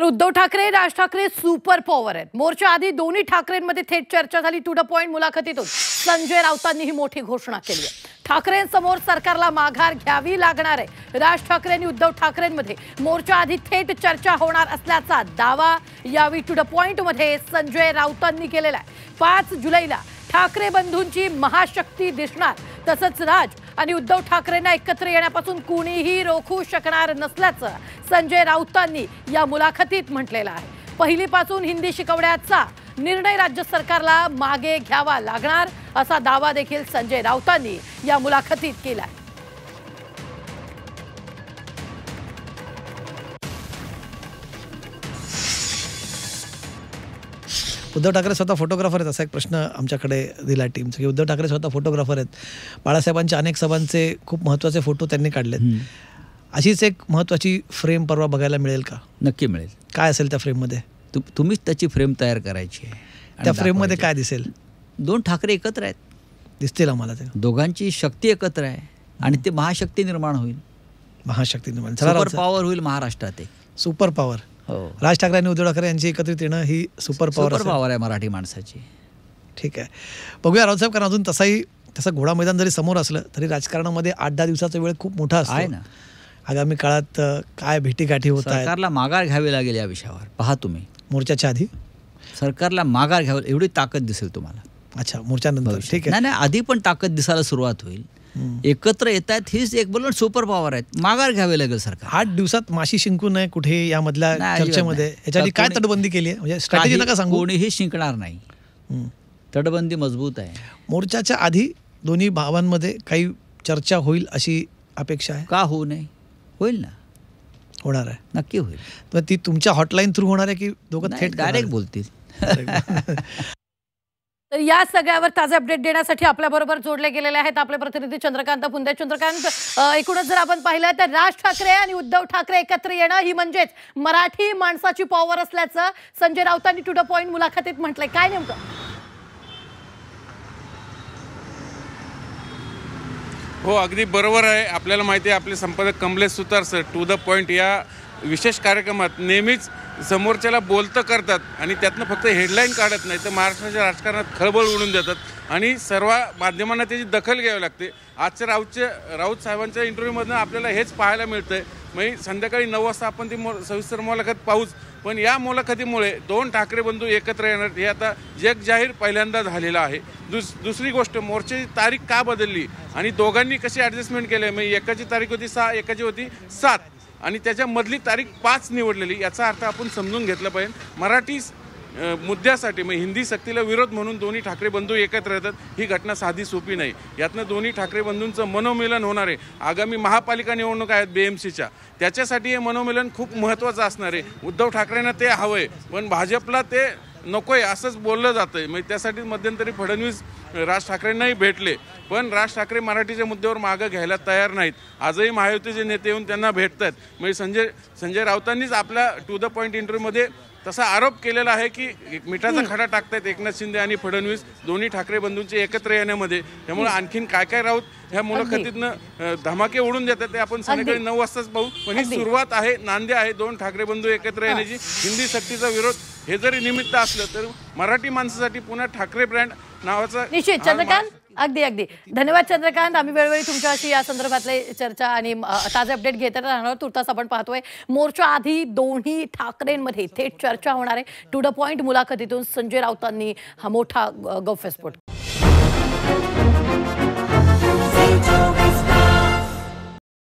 Uddhav Thackeray Raj Thackeray super power आहेत। मोर्चा आधी दोन्ही ठाकरेंमध्ये थेट चर्चा झाली। टू द पॉइंट मुलाखतीतून संजय राऊतांनी ही मोठी घोषणा केली आहे। ठाकरेंसमोर सरकारला माघार घ्यावी लागणार आहे। राज ठाकरे आणि उद्धव ठाकरेंमध्ये मोर्चा आधी थेट चर्चा होणार असल्याचा दावा यावेळी टू द पॉइंट मध्ये संजय राऊतांनी केलेला आहे। 5 जुलैला ठाकरे बंधूंची महाशक्ती दिसणार, तसंच राज आणि उद्धव ठाकरेंना एकत्र येण्यापासून कुणीही रोखू शकणार नसल्याचं संजय राऊतांनी या मुलाखतीत म्हटलेलं आहे। पहिलीपासून हिंदी शिकवण्याचा निर्णय राज्य सरकारला मागे घ्यावा लागणार असा दावा देखील संजय राऊतांनी या मुलाखतीत केला आहे। उद्धव ठाकरे स्वतः फोटोग्राफर आहेत, असा एक प्रश्न आमच्याकडे दिला टीमचा की उद्धव ठाकरे स्वतः फोटोग्राफर आहेत। बाळासाहेबांच्या अनेक सभांचे खूप महत्त्वाचे फोटो त्यांनी काढलेत। अशीच एक महत्त्वाची फ्रेम परवा बघायला मिळेल का? नक्की मिळेल। काय असेल त्या फ्रेममध्ये? तुम्हीच त्याची फ्रेम तयार करायची आहे। त्या फ्रेममध्ये काय दिसेल? 2 ठाकरे एकत्र आहेत, दिसतील आम्हाला ते। दोघांची शक्ती एकत्र आहे आणि ते महाशक्ती निर्माण होईल। महाशक्ती निर्माण, सुपर पॉवर होईल महाराष्ट्रात। Super power. राज ठाकरे आणि उद्धव ठाकरे यांची एकत्रित येणं ही सुपर पॉवर आहे मराठी माणसाची। ठीक आहे, बघूया राऊत साहेब, कारण अजून तसं घोडा मैदान जरी समोर असलं तरी राजकारणामध्ये 8-10 दिवसाचा वेळ खूप मोठा असतो आहे ना। आगामी काळात काय भेटीगाठी होत आहेत? सरकारला माघार घ्यावी लागेल या विषयावर। पहा तुम्ही, मोर्चाच्या आधी सरकारला माघार घ्यावी एवढी ताकद दिसेल तुम्हाला। अच्छा, मोर्चानंतर ठीक आहे। नाही, आधी पण ताकद दिसायला सुरुवात होईल। एकत्र येत आहेत, हीच एक बोलून सुपर पॉवर आहेत। माघार घ्यावी लागेल सरकार। 8 दिवसात माशी शिंकू नये कुठे यामधल्या चर्चेमध्ये। याच्यासाठी काय तडबंदी केली आहे? म्हणजे स्ट्रॅटेजी नका सांगू। कोणीही शिंकणार नाही, तटबंदी मजबूत आहे। मोर्चाच्या आधी दोन्ही भावांमध्ये काही चर्चा होईल अशी अपेक्षा आहे का? होऊ नये, होईल ना, होणार आहे, नक्की होईल। पण ती तुमच्या हॉटलाईन थ्रू होणार आहे की दोघं थेट डायरेक्ट बोलतील? तर या सगळ्यावर ताजे अपडेट देण्यासाठी आपल्याबरोबर जोडले गेलेले आहेत आपले प्रतिनिधी चंद्रकांत पुंदे। चंद्रकांत, एकूणच जर आपण पाहिलं तर राज ठाकरे आणि उद्धव ठाकरे एकत्र येणं ही म्हणजेच मराठी माणसाची पॉवर असल्याचं संजय राऊतांनी टू द पॉइंट मुलाखतीत म्हटलंय। काय नेमकं? हो, अगदी बरोबर आहे। आपल्याला माहिती आहे, आपले संपादक कमलेश सुतार सर टू द पॉइंट या विशेष कार्यक्रमात नेहमीच समोरच्याला बोलतं करतात आणि त्यातनं फक्त हेडलाईन काढत नाही तर महाराष्ट्राच्या राजकारणात खळबळ उडून देतात आणि सर्व माध्यमांना त्याची दखल घ्यावी लागते। आजच्या राऊत साहेबांच्या इंटरव्ह्यूमधनं आपल्याला हेच पाहायला मिळतंय। म्हणजे संध्याकाळी 9 वाजता आपण ती सविस्तर मुलाखत पाहूच, पण या मुलाखतीमुळे 2 ठाकरे बंधू एकत्र येणार हे आता जग जाहीर पहिल्यांदा झालेलं आहे। दुसरी गोष्ट, मोर्चाची तारीख का बदलली आणि दोघांनी कशी ॲडजस्टमेंट केले? म्हणजे एकाची तारीख होती 6, एकाची होती 7 आणि त्याच्यामधली तारीख 5 निवडलेली। याचा अर्थ आपण समजून घेतला पाहिजे। मराठी मुद्द्यासाठी म्हणजे हिंदी सक्तीला विरोध म्हणून दोन्ही ठाकरे बंधू एकत्र येतात, ही घटना साधी सोपी नाही। यातनं दोन्ही ठाकरे बंधूंचं मनोमिलन होणार आहे। आगामी महापालिका निवडणूक आहेत BMCच्या, त्याच्यासाठी हे मनोमिलन खूप महत्त्वाचं असणार आहे। उद्धव ठाकरेंना ते हवंय पण भाजपला ते नकोय असंच बोललं जातंय। म्हणजे त्यासाठी मध्यंतरी फडणवीस राज ठाकरेंनाही भेटले, पण राज ठाकरे मराठीच्या मुद्द्यावर मागं घ्यायला तयार नाहीत। आजही महायुतीचे नेते येऊन त्यांना भेटतात। म्हणजे संजय राऊतांनीच आपल्या टू द पॉइंट इंटरव्ह्यूमध्ये तसा आरोप केलेला आहे की मिठाचा खडा टाकतायत एकनाथ शिंदे आणि फडणवीस दोन्ही ठाकरे बंधूंचे एकत्र येण्यामध्ये। त्यामुळे आणखीन काय राऊत ह्या मुलाखतीतनं धमाके उडून देतात ते आपण संध्याकाळी 9 वाजताच पाहू। पण ही सुरुवात आहे, नांदे आहे 2 ठाकरे बंधू एकत्र येण्याची। हिंदी सक्तीचा विरोध हे जरी निमित्त असलं तर मराठी माणसासाठी पुन्हा ठाकरे ब्रँड नावाचा निश्चित। चंद्रकांत, अगदी धन्यवाद चंद्रकांत। आम्ही वेळोवेळी तुमच्याशी या संदर्भातले चर्चा आणि ताजे अपडेट घेत राहणार। तुर्तास आपण पाहतोय मोर्चा आधी दोन्ही ठाकरेंमध्ये थेट चर्चा होणार आहे। टू द पॉइंट मुलाखतीतून संजय राऊतांनी हा मोठा गौप्यस्फोट